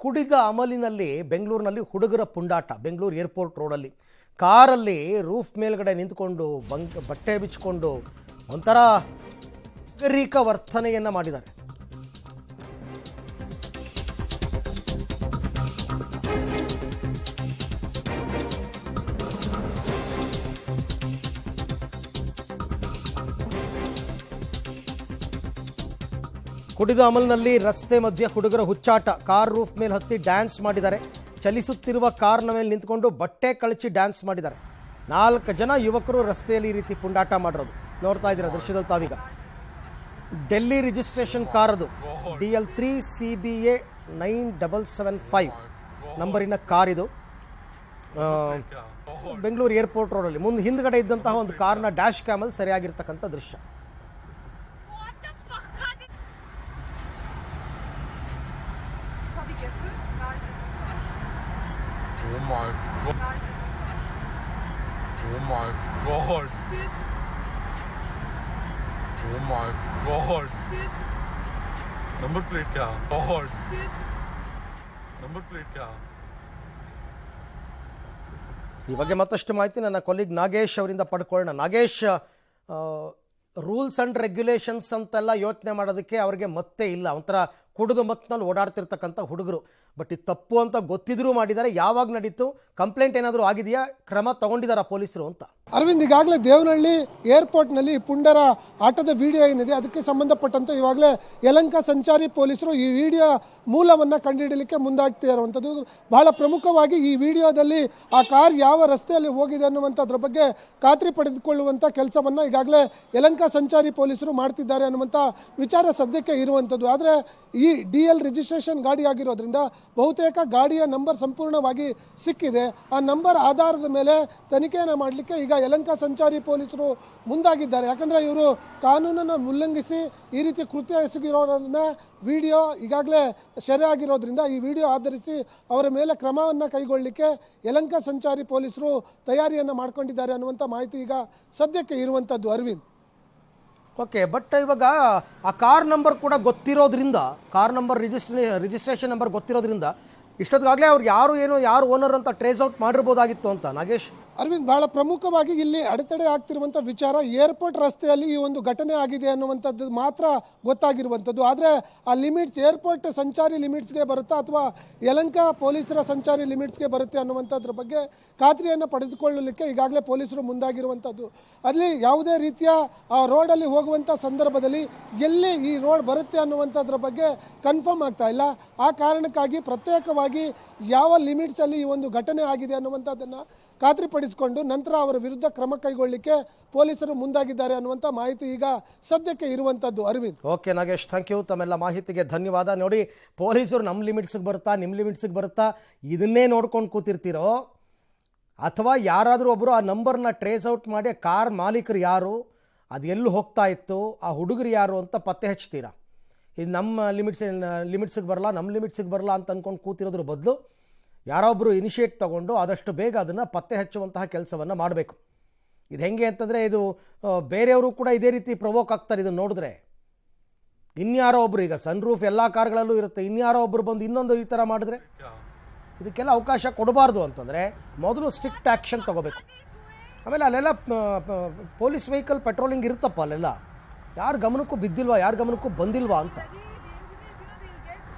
ಕುಡಿದ ಅಮಲಿನಲ್ಲಿ ಬೆಂಗಳೂರಿನಲ್ಲಿ ಹುಡುಗರ ಪುಂಡಾಟ. ಬೆಂಗಳೂರು ಏರ್ಪೋರ್ಟ್ ರೋಡಲ್ಲಿ ಕಾರಲ್ಲಿ ರೂಫ್ ಮೇಲ್ಗಡೆ ನಿಂತ್ಕೊಂಡು ಬಟ್ಟೆ ಬಿಚ್ಚಿಕೊಂಡು ಒಂಥರ ನಾಗರಿಕ ವರ್ತನೆಯನ್ನು ಮಾಡಿದ್ದಾರೆ. ಕುಡಿದ ಅಮಲ್ನಲ್ಲಿ ರಸ್ತೆ ಮಧ್ಯೆ ಹುಡುಗರ ಹುಚ್ಚಾಟ. ಕಾರ್ ರೂಫ್ ಮೇಲೆ ಹತ್ತಿ ಡ್ಯಾನ್ಸ್ ಮಾಡಿದ್ದಾರೆ. ಚಲಿಸುತ್ತಿರುವ ಕಾರ್ನ ಮೇಲೆ ನಿಂತ್ಕೊಂಡು ಬಟ್ಟೆ ಕಳಚಿ ಡ್ಯಾನ್ಸ್ ಮಾಡಿದ್ದಾರೆ. 4 ಜನ ಯುವಕರು ರಸ್ತೆಯಲ್ಲಿ ಈ ರೀತಿ ಪುಂಡಾಟ ಮಾಡಿರೋದು ನೋಡ್ತಾ ಇದ್ದೀರಾ ದೃಶ್ಯದಲ್ಲಿ ತಾವೀಗ. ಡೆಲ್ಲಿ ರಿಜಿಸ್ಟ್ರೇಷನ್ ಕಾರ್ ಅದು, DL3 CBA 9775 ನಂಬರಿನ ಕಾರ್ ಇದು. ಬೆಂಗಳೂರು ಏರ್ಪೋರ್ಟ್ ರೋಡಲ್ಲಿ ಹಿಂದ್ಗಡೆ ಇದ್ದಂತಹ ಒಂದು ಕಾರ್ನ ಡ್ಯಾಶ್ ಕ್ಯಾಮಲ್ಲಿ ಸರಿಯಾಗಿರ್ತಕ್ಕಂಥ ದೃಶ್ಯ. Oh my god. Oh my god. Shit. Oh my god. Shit. Number plate क्या? God. Shit. Number plate क्या? ಈ ಬಗ್ಗೆ ಮತ್ತಷ್ಟು ಮಾಹಿತಿ ನನ್ನ ಕೊಲೀಗ್ ನಾಗೇಶ್ ಅವರಿಂದ ಪಡ್ಕೊಳ್ಳೋಣ. ನಾಗೇಶ್, ರೂಲ್ಸ್ ಆ್ಯಂಡ್ ರೆಗ್ಯುಲೇಷನ್ಸ್ ಅಂತೆಲ್ಲ ಯೋಚನೆ ಮಾಡೋದಕ್ಕೆ ಅವ್ರಿಗೆ ಮತ್ತೆ ಇಲ್ಲ. ಒಂಥರ ಕುಡಿದು ಮತ್ತಿನಲ್ಲಿ ಓಡಾಡ್ತಿರ್ತಕ್ಕಂಥ ಹುಡುಗರು. ಬಟ್ ಇದು ತಪ್ಪು ಅಂತ ಗೊತ್ತಿದ್ರೂ ಮಾಡಿದ್ದಾರೆ. ಯಾವಾಗ ನಡೀತು? ಕಂಪ್ಲೇಂಟ್ ಏನಾದರೂ ಆಗಿದೆಯಾ? ಕ್ರಮ ತಗೊಂಡಿದ್ದಾರಾ ಪೊಲೀಸರು ಅಂತ? ಅರವಿಂದ್, ಈಗಾಗಲೇ ದೇವನಹಳ್ಳಿ ಏರ್ಪೋರ್ಟ್ನಲ್ಲಿ ಪುಂಡರ ಆಟದ ವಿಡಿಯೋ ಏನಿದೆ ಅದಕ್ಕೆ ಸಂಬಂಧಪಟ್ಟಂತೆ ಇವಾಗಲೇ ಯಲಹಂಕ ಸಂಚಾರಿ ಪೊಲೀಸರು ಈ ವಿಡಿಯೋ ಮೂಲವನ್ನು ಕಂಡುಹಿಡಲಿಕ್ಕೆ ಮುಂದಾಗ್ತಾ ಇರುವಂಥದ್ದು. ಬಹಳ ಪ್ರಮುಖವಾಗಿ ಈ ವಿಡಿಯೋದಲ್ಲಿ ಆ ಕಾರ್ ಯಾವ ರಸ್ತೆಯಲ್ಲಿ ಹೋಗಿದೆ ಅನ್ನುವಂಥದ್ರ ಬಗ್ಗೆ ಖಾತ್ರಿ ಪಡೆದುಕೊಳ್ಳುವಂಥ ಕೆಲಸವನ್ನು ಈಗಾಗಲೇ ಯಲಹಂಕ ಸಂಚಾರಿ ಪೊಲೀಸರು ಮಾಡ್ತಿದ್ದಾರೆ ಅನ್ನುವಂಥ ವಿಚಾರ ಸದ್ಯಕ್ಕೆ ಇರುವಂಥದ್ದು. ಆದರೆ ಈ DL ರಿಜಿಸ್ಟ್ರೇಷನ್ ಗಾಡಿ ಆಗಿರೋದ್ರಿಂದ ಬಹುತೇಕ ಗಾಡಿಯ ನಂಬರ್ ಸಂಪೂರ್ಣವಾಗಿ ಸಿಕ್ಕಿದೆ. ಆ ನಂಬರ್ ಆಧಾರದ ಮೇಲೆ ತನಿಖೆಯನ್ನು ಮಾಡಲಿಕ್ಕೆ ಈಗ ಯಲಹಂಕ ಸಂಚಾರಿ ಪೊಲೀಸರು ಮುಂದಾಗಿದ್ದಾರೆ. ಯಾಕಂದರೆ ಇವರು ಕಾನೂನನ್ನು ಉಲ್ಲಂಘಿಸಿ ಈ ರೀತಿ ಕೃತ್ಯ ಎಸಗಿರೋದನ್ನ ವಿಡಿಯೋ ಈಗಾಗಲೇ ಸೆರೆ ಆಗಿರೋದ್ರಿಂದ ಈ ವಿಡಿಯೋ ಆಧರಿಸಿ ಅವರ ಮೇಲೆ ಕ್ರಮವನ್ನು ಕೈಗೊಳ್ಳಲಿಕ್ಕೆ ಯಲಹಂಕ ಸಂಚಾರಿ ಪೊಲೀಸರು ತಯಾರಿಯನ್ನು ಮಾಡ್ಕೊಂಡಿದ್ದಾರೆ ಅನ್ನುವಂಥ ಮಾಹಿತಿ ಈಗ ಸದ್ಯಕ್ಕೆ ಇರುವಂಥದ್ದು. ಅರವಿಂದ್, ಓಕೆ, ಬಟ್ ಇವಾಗ ಆ ಕಾರ್ ನಂಬರ್ ಕೂಡ ಗೊತ್ತಿರೋದ್ರಿಂದ, ಕಾರ್ ನಂಬರ್ ರಿಜಿಸ್ಟ್ರೇಷನ್ ನಂಬರ್ ಗೊತ್ತಿರೋದ್ರಿಂದ ಇಷ್ಟೊತ್ತಿಗಾಗಲೇ ಅವ್ರು ಯಾರು ಓನರ್ ಅಂತ ಟ್ರೇಸ್ ಔಟ್ ಮಾಡಿರ್ಬೋದಾಗಿತ್ತು ಅಂತ. ನಾಗೇಶ್, ಅರವಿಂದ್, ಬಹಳ ಪ್ರಮುಖವಾಗಿ ಇಲ್ಲಿ ಅಡೆತಡೆ ಆಗ್ತಿರುವಂಥ ವಿಚಾರ ಏರ್ಪೋರ್ಟ್ ರಸ್ತೆಯಲ್ಲಿ ಈ ಒಂದು ಘಟನೆ ಆಗಿದೆ ಅನ್ನುವಂಥದ್ದು ಮಾತ್ರ ಗೊತ್ತಾಗಿರುವಂಥದ್ದು. ಆದರೆ ಆ ಲಿಮಿಟ್ಸ್ ಏರ್ಪೋರ್ಟ್ ಸಂಚಾರಿ ಲಿಮಿಟ್ಸ್ಗೆ ಬರುತ್ತಾ ಅಥವಾ ಯಲಹಂಕ ಪೊಲೀಸರ ಸಂಚಾರಿ ಲಿಮಿಟ್ಸ್ಗೆ ಬರುತ್ತೆ ಅನ್ನುವಂಥದ್ರ ಬಗ್ಗೆ ಖಾತ್ರಿಯನ್ನು ಪಡೆದುಕೊಳ್ಳಲಿಕ್ಕೆ ಈಗಾಗಲೇ ಪೊಲೀಸರು ಮುಂದಾಗಿರುವಂಥದ್ದು. ಅಲ್ಲಿ ಯಾವುದೇ ರೀತಿಯ ಆ ರೋಡಲ್ಲಿ ಹೋಗುವಂಥ ಸಂದರ್ಭದಲ್ಲಿ ಎಲ್ಲಿ ಈ ರೋಡ್ ಬರುತ್ತೆ ಅನ್ನುವಂಥದ್ರ ಬಗ್ಗೆ ಕನ್ಫರ್ಮ್ ಆಗ್ತಾ ಇಲ್ಲ. ಆ ಕಾರಣಕ್ಕಾಗಿ ಪ್ರತ್ಯೇಕವಾಗಿ ಯಾವ ಲಿಮಿಟ್ಸಲ್ಲಿ ಈ ಒಂದು ಘಟನೆ ಆಗಿದೆ ಅನ್ನುವಂಥದ್ದನ್ನು ಖಾತ್ರಿಪಡಿಸಿಕೊಂಡು ನಂತರ ಅವರ ವಿರುದ್ಧ ಕ್ರಮ ಕೈಗೊಳ್ಳಲಿಕ್ಕೆ ಪೊಲೀಸರು ಮುಂದಾಗಿದ್ದಾರೆ ಅನ್ನುವಂಥ ಮಾಹಿತಿ ಈಗ ಸದ್ಯಕ್ಕೆ ಇರುವಂಥದ್ದು. Arvind, okay Nagesh, thank you. ತಮ್ಮೆಲ್ಲ ಮಾಹಿತಿಗೆ ಧನ್ಯವಾದ. ನೋಡಿ, ಪೊಲೀಸರು ನಿಮ್ಮ ಲಿಮಿಟ್ಸಿಗೆ ಬರುತ್ತಾ ಇದನ್ನೇ ನೋಡ್ಕೊಂಡು ಕೂತಿರ್ತೀರೋ ಅಥವಾ ಯಾರಾದರೂ ಒಬ್ಬರು ಆ ನಂಬರ್ನ ಟ್ರೇಸ್ ಔಟ್ ಮಾಡಿ ಕಾರ್ ಮಾಲೀಕರು ಯಾರು, ಅದು ಎಲ್ಲಿ ಹೋಗ್ತಾ ಇತ್ತು, ಆ ಹುಡುಗರು ಯಾರು ಅಂತ ಪತ್ತೆ ಹಚ್ತೀರಾ? ಇದು ನಮ್ಮ ಲಿಮಿಟ್ಸಿಗೆ ಬರಲ್ಲ ಅಂತ ಅಂದ್ಕೊಂಡು ಕೂತಿರೋದ್ರ ಬದಲು ಯಾರೊಬ್ಬರು ಇನಿಷಿಯೇಟ್ ತೊಗೊಂಡು ಆದಷ್ಟು ಬೇಗ ಅದನ್ನು ಪತ್ತೆ ಹಚ್ಚುವಂತಹ ಕೆಲಸವನ್ನು ಮಾಡಬೇಕು. ಇದು ಹೆಂಗೆ ಅಂತಂದರೆ, ಇದು ಬೇರೆಯವರು ಕೂಡ ಇದೇ ರೀತಿ ಪ್ರವೋಕ್ ಆಗ್ತಾರೆ. ಇದನ್ನು ನೋಡಿದ್ರೆ ಇನ್ಯಾರೋ ಒಬ್ಬರು, ಈಗ ಸನ್ ರೂಫ್ ಎಲ್ಲ ಕಾರ್ಗಳಲ್ಲೂ ಇರುತ್ತೆ, ಇನ್ಯಾರೋ ಒಬ್ಬರು ಬಂದು ಇನ್ನೊಂದು ಈ ಥರ ಮಾಡಿದ್ರೆ ಇದಕ್ಕೆಲ್ಲ ಅವಕಾಶ ಕೊಡಬಾರ್ದು. ಅಂತಂದರೆ ಮೊದಲು ಸ್ಟ್ರಿಕ್ಟ್ ಆ್ಯಕ್ಷನ್ ತೊಗೋಬೇಕು. ಆಮೇಲೆ ಅಲ್ಲೆಲ್ಲ ಪೊಲೀಸ್ ವೆಹಿಕಲ್ ಪೆಟ್ರೋಲಿಂಗ್ ಇರುತ್ತಪ್ಪ, ಅಲ್ಲೆಲ್ಲ ಯಾರ ಗಮನಕ್ಕೂ ಬಿದ್ದಿಲ್ವಾ, ಯಾರ ಗಮನಕ್ಕೂ ಬಂದಿಲ್ವಾ ಅಂತ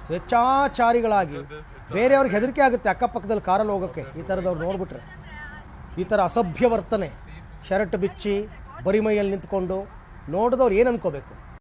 ಸ್ವೇಚ್ಛಾಚಾರಿಗಳಾಗಿ ಬೇರೆಯವ್ರಿಗೆ ಹೆದರಿಕೆ ಆಗುತ್ತೆ ಅಕ್ಕಪಕ್ಕದಲ್ಲಿ ಕಾರಲ್ಲಿ ಹೋಗೋಕ್ಕೆ. ಈ ಥರದವ್ರು ನೋಡ್ಬಿಟ್ರೆ ಈ ಥರ ಅಸಭ್ಯ ವರ್ತನೆ, ಶರ್ಟ್ ಬಿಚ್ಚಿ ಬರಿಮೈಯಲ್ಲಿ ನಿಂತ್ಕೊಂಡು ನೋಡಿದವ್ರು ಏನು ಅನ್ಕೋಬೇಕು?